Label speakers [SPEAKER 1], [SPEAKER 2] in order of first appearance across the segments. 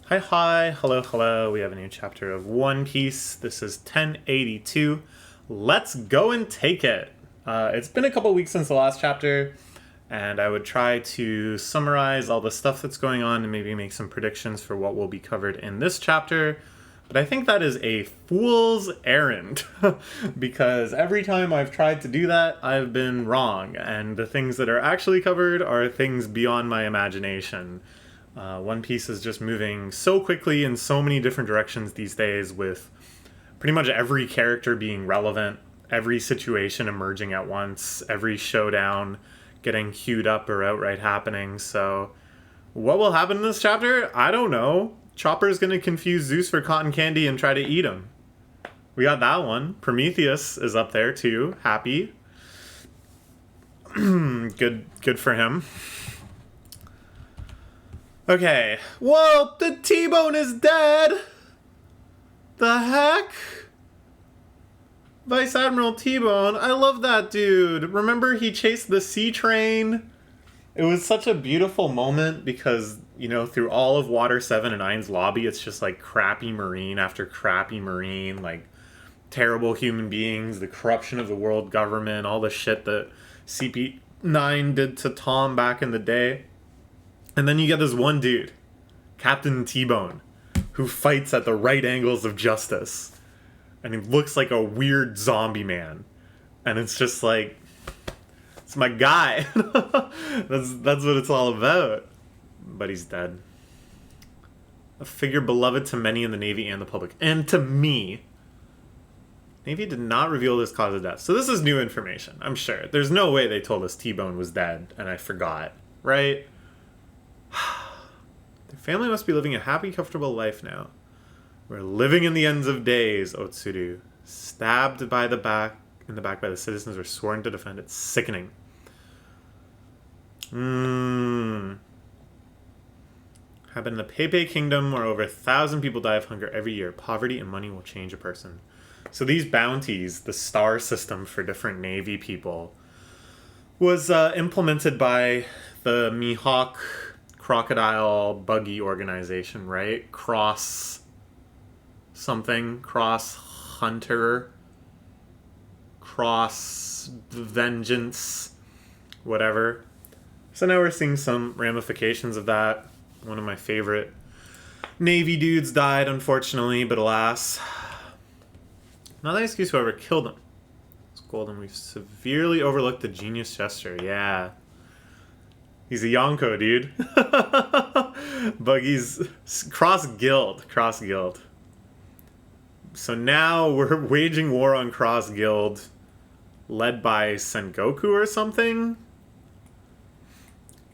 [SPEAKER 1] Hi, hello. We have a new chapter of One Piece. This is 1082. Let's go and take it. It's been a couple weeks since the last chapter, and I would try to summarize all the stuff that's going on and maybe make some predictions for what will be covered in this chapter. But I think that is a fool's errand because every time I've tried to do that, I've been wrong, and the things that are actually covered are things beyond my imagination. One Piece is just moving so quickly in so many different directions these days, with pretty much every character being relevant, every situation emerging at once, every showdown getting queued up or outright happening. So, what will happen in this chapter? I don't know. Chopper's gonna confuse Zeus for cotton candy and try to eat him. We got that one. Prometheus is up there too. Happy. Good for him. Okay. Whoa, the T-Bone is dead! The heck? Vice Admiral T-Bone, I love that dude. Remember he chased the sea train? It was such a beautiful moment because, through all of Water 7 and 9's lobby, it's just like crappy Marine after crappy Marine, like terrible human beings, the corruption of the world government, all the shit that CP9 did to Tom back in the day. And then you get this one dude, Captain T-Bone, who fights at the right angles of justice. And he looks like a weird zombie man. And it's just like, it's my guy. That's what it's all about. But he's dead. A figure beloved to many in the Navy and the public. And to me. Navy did not reveal this cause of death. So this is new information, I'm sure. There's no way they told us T-Bone was dead and I forgot. Right? Their family must be living a happy, comfortable life now. We're living in the ends of days, Otsuru. Stabbed by the back in the back by the citizens were sworn to defend. It's sickening. Happened in the Pepe Kingdom, where over 1,000 people die of hunger every year. Poverty and money will change a person. So these bounties, the star system for different Navy people, was implemented by the Mihawk Crocodile Buggy organization, right? Cross Hunter, Cross Vengeance, whatever. So now we're seeing some ramifications of that. One of my favorite Navy dudes died, unfortunately, but alas. Not the excuse whoever killed him. It's golden. We've severely overlooked the genius gesture. Yeah. He's a Yonko, dude. Buggy's Cross Guild. So now we're waging war on Cross Guild, led by Sengoku or something.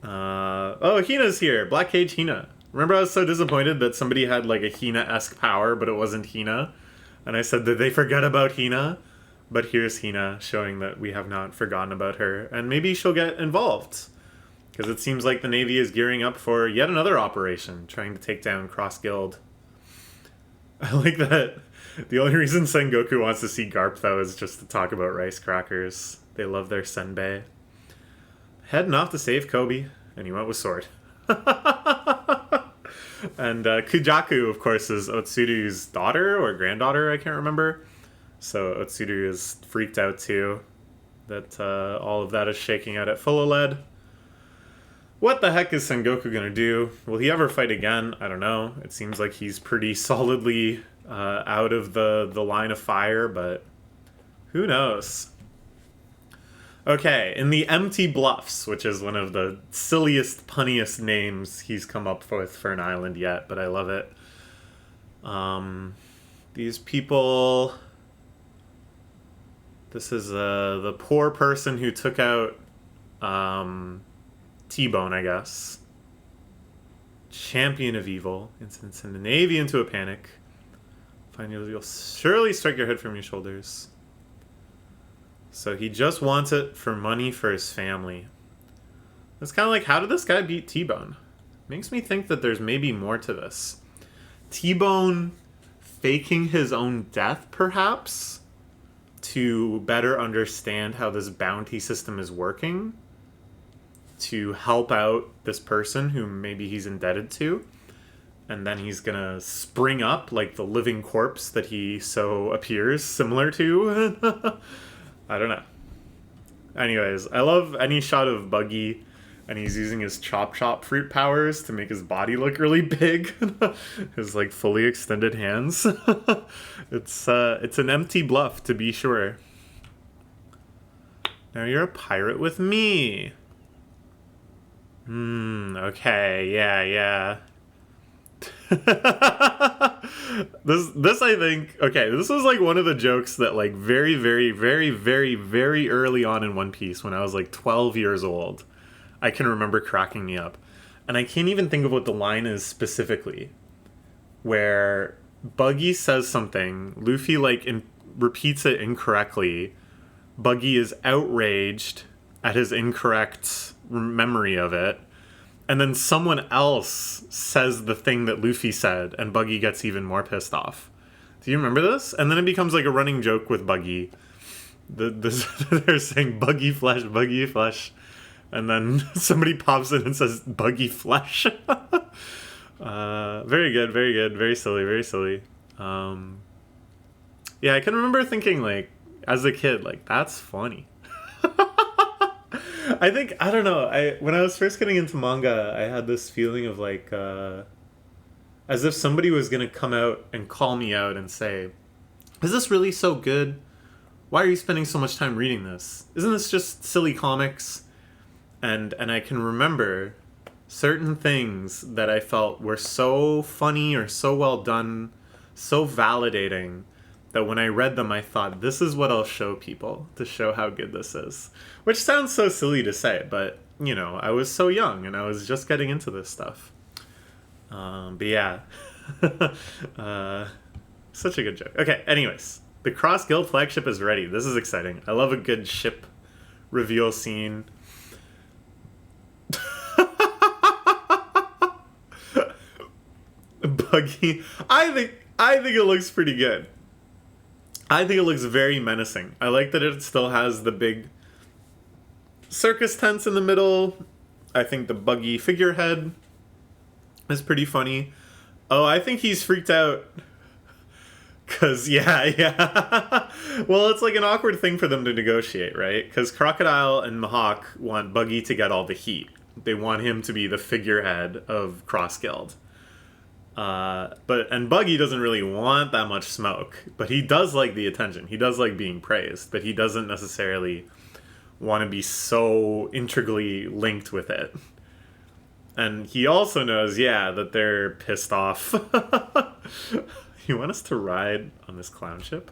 [SPEAKER 1] Hina's here. Black Cage Hina. Remember I was so disappointed that somebody had like a Hina-esque power, but it wasn't Hina? And I said, did they forget about Hina? But here's Hina, showing that we have not forgotten about her. And maybe she'll get involved. Because it seems like the Navy is gearing up for yet another operation, trying to take down Cross Guild. I like that. The only reason Sengoku wants to see Garp, though, is just to talk about rice crackers. They love their senbei. Heading off to save Kobe, and he went with sword. And Kujaku, of course, is Otsuru's daughter or granddaughter, I can't remember. So Otsuru is freaked out, too, that all of that is shaking out at full lead. What the heck is Sengoku gonna do? Will he ever fight again? I don't know. It seems like he's pretty solidly out of the line of fire, but who knows? Okay, in the Empty Bluffs, which is one of the silliest, punniest names he's come up with for an island yet, but I love it. These people... This is the poor person who took out T-Bone, I guess. Champion of evil. Incidents in the Navy into a panic. Finally, you'll surely strike your head from your shoulders. So he just wants it for money for his family. It's kind of like, how did this guy beat T-Bone? Makes me think that there's maybe more to this. T-Bone faking his own death, perhaps, to better understand how this bounty system is working, to help out this person who maybe he's indebted to. and then he's gonna spring up like the living corpse that he so appears similar to. I don't know. Anyways, I love any shot of Buggy, and he's using his chop chop fruit powers to make his body look really big. His like fully extended hands. It's an empty bluff, to be sure. Now you're a pirate with me. Okay, yeah. This I think, okay, this was like one of the jokes that like very, very, very, very, very early on in One Piece, when I was like 12 years old, I can remember cracking me up. And I can't even think of what the line is specifically, where Buggy says something, Luffy like repeats it incorrectly, Buggy is outraged at his incorrect memory of it, and then someone else says the thing that Luffy said, and Buggy gets even more pissed off. Do you remember this? And then it becomes like a running joke with Buggy. They're saying Buggy flesh, and then somebody pops in and says Buggy flesh. Very good, very silly. Yeah, I can remember thinking like, as a kid, like, that's funny. I think, I don't know, when I was first getting into manga, I had this feeling of like, as if somebody was going to come out and call me out and say, is this really so good? Why are you spending so much time reading this? Isn't this just silly comics? And I can remember certain things that I felt were so funny or so well done, so validating, that when I read them, I thought, this is what I'll show people to show how good this is. Which sounds so silly to say, but, you know, I was so young and I was just getting into this stuff. But yeah. Such a good joke. Okay, anyways. The Cross Guild flagship is ready. This is exciting. I love a good ship reveal scene. Buggy. I think it looks pretty good. I think it looks very menacing. I like that it still has the big circus tents in the middle. I think the Buggy figurehead is pretty funny. Oh, I think he's freaked out. Cause yeah. Well, it's like an awkward thing for them to negotiate, right? Because Crocodile and Mihawk want Buggy to get all the heat. They want him to be the figurehead of Cross Guild. But Buggy doesn't really want that much smoke, but he does like the attention. He does like being praised, but he doesn't necessarily want to be so integrally linked with it. And he also knows, yeah, that they're pissed off. You want us to ride on this clown ship?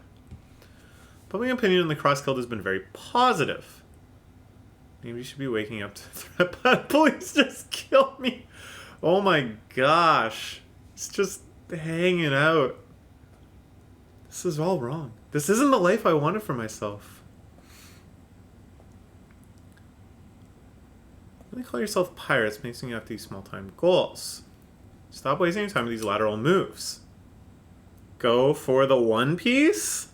[SPEAKER 1] Public opinion on the Cross Guild has been very positive. Maybe you should be waking up to the threat, but please just kill me. Oh my gosh. It's just hanging out. This is all wrong. This isn't the life I wanted for myself. When they call yourself pirates, makes you have these small-time goals. Stop wasting your time with these lateral moves. Go for the One Piece?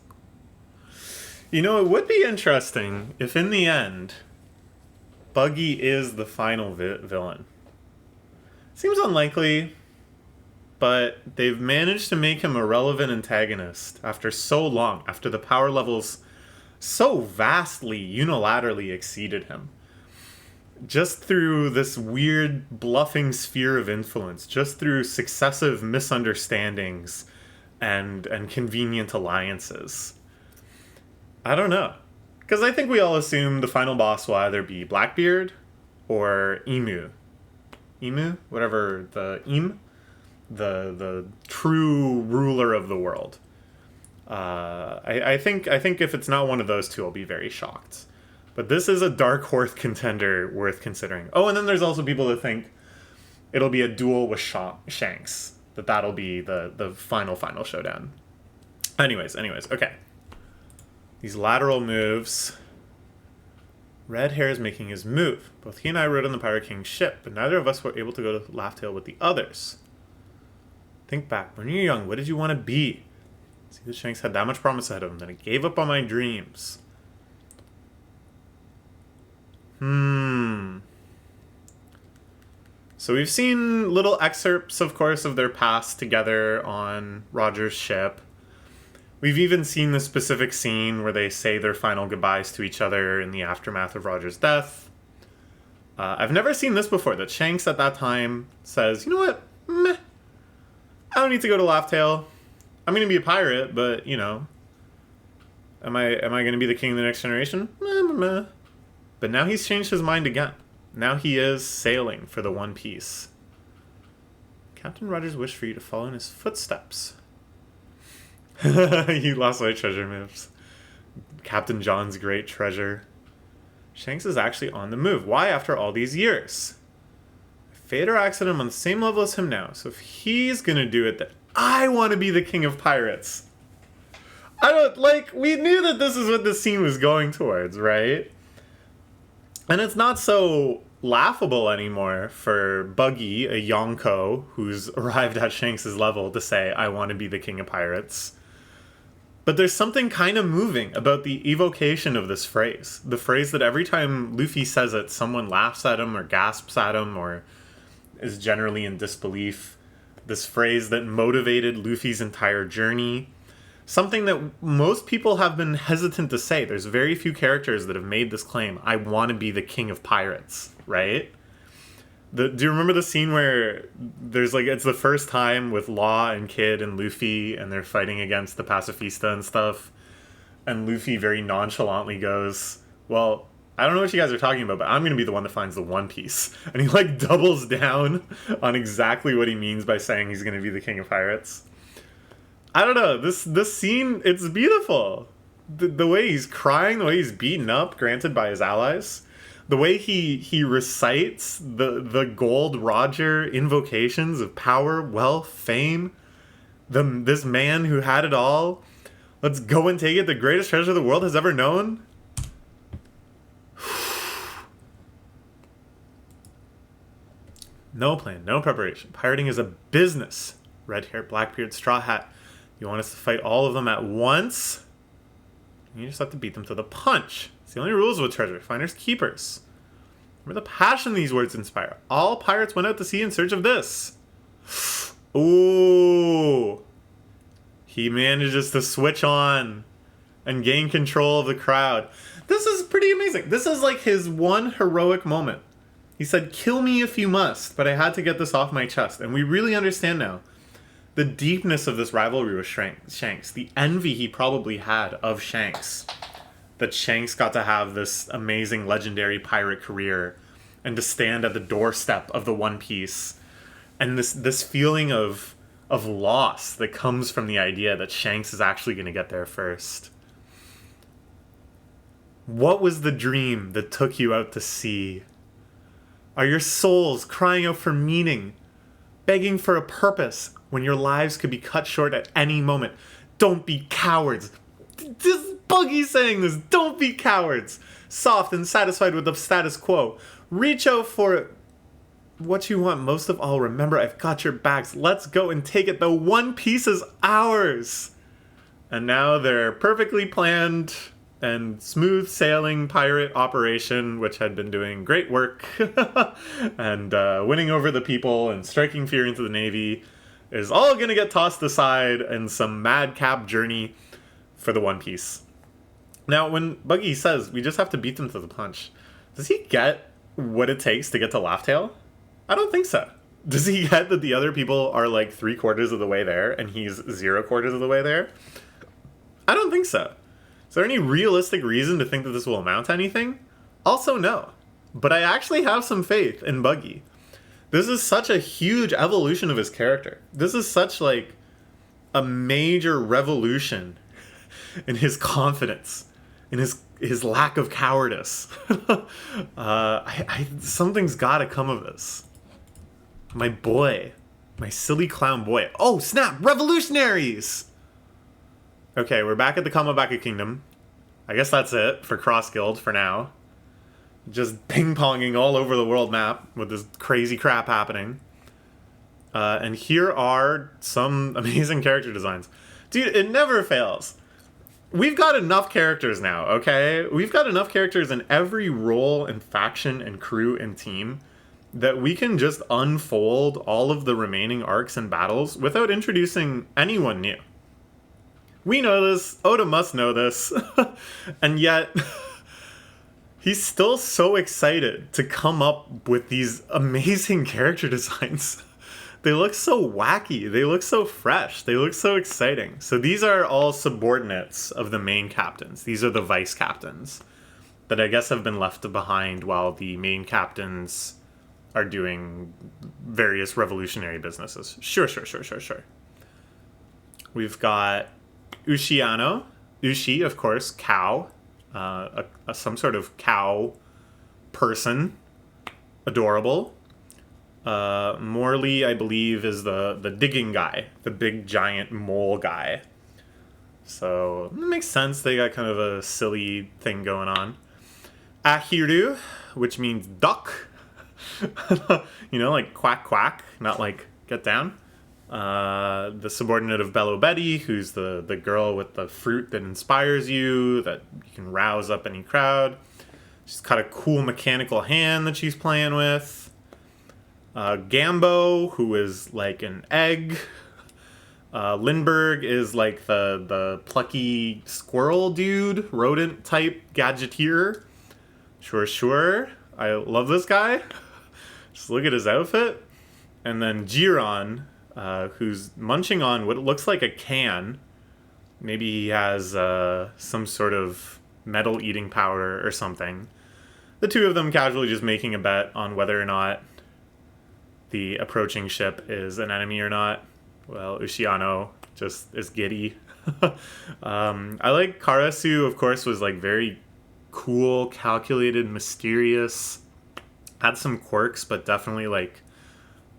[SPEAKER 1] You know, it would be interesting if in the end, Buggy is the final villain. Seems unlikely, but they've managed to make him a relevant antagonist after so long, after the power levels so vastly, unilaterally exceeded him. Just through this weird bluffing sphere of influence, just through successive misunderstandings and convenient alliances. I don't know. Because I think we all assume the final boss will either be Blackbeard or Emu. Emu? Whatever, the true ruler of the world. I think if it's not one of those two, I'll be very shocked. But this is a dark horse contender worth considering. Oh, and then there's also people that think it'll be a duel with Shanks. That'll be the final showdown. Anyways, okay. These lateral moves. Red Hair is making his move. Both he and I rode on the Pirate King's ship, but neither of us were able to go to Laugh Tale with the others. Think back. When you were young, what did you want to be? See that Shanks had that much promise ahead of him that I gave up on my dreams. So we've seen little excerpts, of course, of their past together on Roger's ship. We've even seen the specific scene where they say their final goodbyes to each other in the aftermath of Roger's death. I've never seen this before, that Shanks at that time says, you know what, meh, I don't need to go to Laugh Tale. I'm going to be a pirate, but, you know, am I going to be the king of the next generation? Meh, meh, meh. But now he's changed his mind again. Now he is sailing for the One Piece. Captain Rogers wished for you to follow in his footsteps. You lost my treasure moves. Captain John's great treasure. Shanks is actually on the move. Why after all these years? Fader acts at him on the same level as him now. So if he's gonna do it, then I want to be the king of pirates. We knew that this is what the scene was going towards, right? And it's not so laughable anymore for Buggy, a Yonko, who's arrived at Shanks' level, to say, I want to be the king of pirates. But there's something kind of moving about the evocation of this phrase. The phrase that every time Luffy says it, someone laughs at him or gasps at him or is generally in disbelief. This phrase that motivated Luffy's entire journey. Something that most people have been hesitant to say. There's very few characters that have made this claim. I want to be the king of pirates, right? Do you remember the scene where there's it's the first time with Law and Kid and Luffy and they're fighting against the Pacifista and stuff, and Luffy very nonchalantly goes, well, I don't know what you guys are talking about, but I'm going to be the one that finds the One Piece. And he doubles down on exactly what he means by saying he's going to be the king of pirates. I don't know, this scene, it's beautiful. The way he's crying, the way he's beaten up, granted by his allies. The way he recites the Gold Roger invocations of power, wealth, fame. This man who had it all. Let's go and take it, the greatest treasure the world has ever known. No plan, no preparation. Pirating is a business. Red hair, Blackbeard, Straw Hat. You want us to fight all of them at once? You just have to beat them to the punch. It's the only rules with treasure. Finders keepers. Remember the passion these words inspire. All pirates went out to sea in search of this. Ooh. He manages to switch on and gain control of the crowd. This is pretty amazing. This is his one heroic moment. He said, kill me if you must, but I had to get this off my chest. And we really understand now the deepness of this rivalry with Shanks. The envy he probably had of Shanks. That Shanks got to have this amazing legendary pirate career and to stand at the doorstep of the One Piece. And this feeling of loss that comes from the idea that Shanks is actually going to get there first. What was the dream that took you out to sea? Are your souls crying out for meaning, begging for a purpose when your lives could be cut short at any moment? Don't be cowards. This Buggy saying this. Don't be cowards. Soft and satisfied with the status quo. Reach out for what you want most of all. Remember, I've got your backs. Let's go and take it. The One Piece is ours. And now their perfectly planned and smooth sailing pirate operation, which had been doing great work and winning over the people and striking fear into the Navy, is all going to get tossed aside in some madcap journey for the One Piece. Now, when Buggy says, we just have to beat them to the punch, does he get what it takes to get to Laugh Tale? I don't think so. Does he get that the other people are 3/4 of the way there and he's 0/4 of the way there? I don't think so. Is there any realistic reason to think that this will amount to anything? Also, no. But I actually have some faith in Buggy. This is such a huge evolution of his character. This is such a major revolution in his confidence, in his lack of cowardice. Something's got to come of this. My boy, my silly clown boy. Oh snap! Revolutionaries. Okay, we're back at the Kamabaka Kingdom. I guess that's it for Cross Guild for now. Just ping-ponging all over the world map with this crazy crap happening. And here are some amazing character designs. Dude, it never fails. We've got enough characters now, okay? We've got enough characters in every role and faction and crew and team that we can just unfold all of the remaining arcs and battles without introducing anyone new. We know this, Oda must know this, and yet he's still so excited to come up with these amazing character designs. They look so wacky, they look so fresh, they look so exciting. So these are all subordinates of the main captains. These are the vice captains that I guess have been left behind while the main captains are doing various revolutionary businesses. Sure. We've got Ushiano. Ushi, of course, cow. Some sort of cow person. Adorable. Morley, I believe, is the digging guy. The big, giant mole guy. So, it makes sense. They got kind of a silly thing going on. Ahiru, which means duck. Like quack quack, not like get down. The subordinate of Bello Betty, who's the girl with the fruit that inspires you, that you can rouse up any crowd. She's got a cool mechanical hand that she's playing with. Gambo, who is like an egg. Lindbergh is like the plucky squirrel dude, rodent type gadgeteer. Sure. I love this guy. Just look at his outfit. And then Jiron, who's munching on what looks like a can. Maybe he has some sort of metal eating power or something. The two of them casually just making a bet on whether or not the approaching ship is an enemy or not. Well, Ushiano just is giddy. I like Karasu, of course, was like very cool, calculated, mysterious. Had some quirks, but definitely like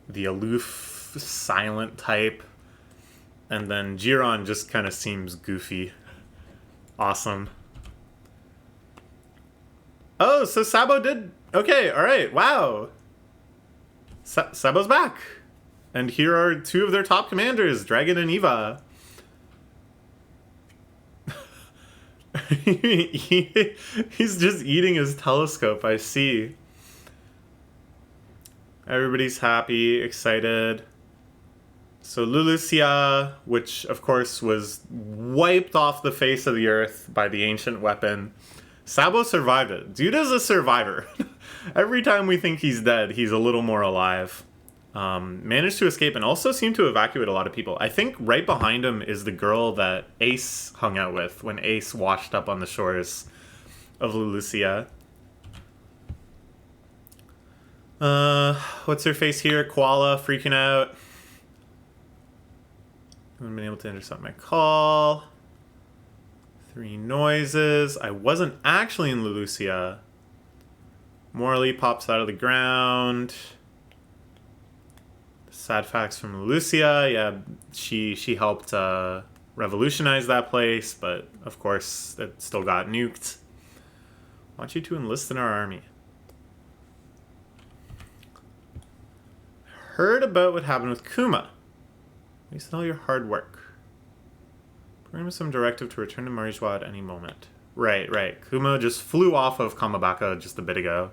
[SPEAKER 1] the aloof, silent type. And then Jiron just kind of seems goofy. Awesome. Oh, so Sabo did... Okay, alright, wow. Sabo's back. And here are two of their top commanders, Dragon and Eva. He's just eating his telescope, I see. Everybody's happy, excited. So Lulusia, which of course was wiped off the face of the earth by the ancient weapon. Sabo survived it. Dude is a survivor. Every time we think he's dead, he's a little more alive. Managed to escape and also seemed to evacuate a lot of people. I think right behind him is the girl that Ace hung out with when Ace washed up on the shores of Lulusia. What's her face here? Koala freaking out. I haven't been able to intercept my call. 3 noises. I wasn't actually in Lulusia. Morley pops out of the ground. Sad facts from Lulusia. Yeah, she helped revolutionize that place, but of course it still got nuked. I want you to enlist in our army. Heard about what happened with Kuma. Wasted all your hard work. Bring him some directive to return to Marijwa at any moment. Right. Kuma just flew off of Kamabaka just a bit ago.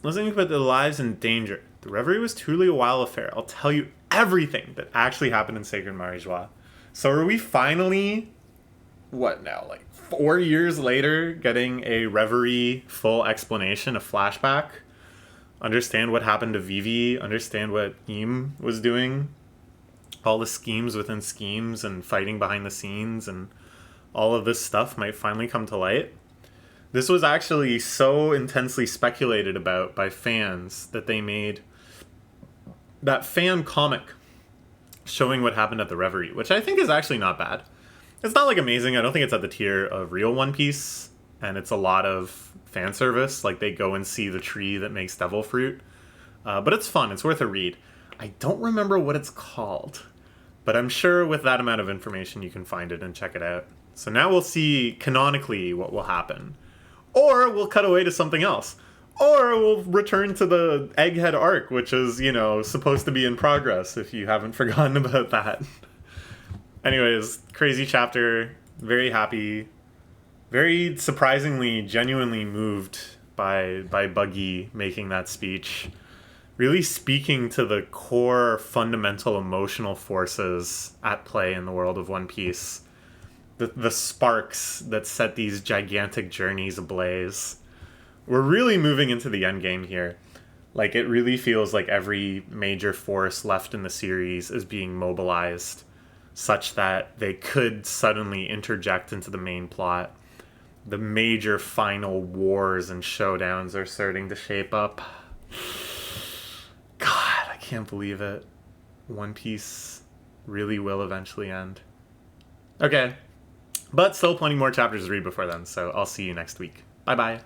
[SPEAKER 1] Let's think about the lives in danger. The Reverie was truly a wild affair. I'll tell you everything that actually happened in Sacred Marijwa. So are we finally, what now, like 4 years later, getting a Reverie full explanation, a flashback? Understand what happened to Vivi, understand what Im was doing, all the schemes within schemes and fighting behind the scenes, and all of this stuff might finally come to light. This was actually so intensely speculated about by fans that they made that fan comic showing what happened at the Reverie, which I think is actually not bad. It's not like amazing. I don't think it's at the tier of real One Piece, and it's a lot of fan service. Like they go and see the tree that makes devil fruit. But it's fun. It's worth a read. I don't remember what it's called, but I'm sure with that amount of information you can find it and check it out. So now we'll see canonically what will happen. Or we'll cut away to something else. Or we'll return to the Egghead arc, which is, supposed to be in progress if you haven't forgotten about that. Anyways, crazy chapter. Very happy. Very surprisingly, genuinely moved by Buggy making that speech, really speaking to the core fundamental emotional forces at play in the world of One Piece. The sparks that set these gigantic journeys ablaze. We're really moving into the end game here. Like, it really feels like every major force left in the series is being mobilized such that they could suddenly interject into the main plot. The major final wars and showdowns are starting to shape up. God, I can't believe it. One Piece really will eventually end. Okay. But still plenty more chapters to read before then, so I'll see you next week. Bye-bye.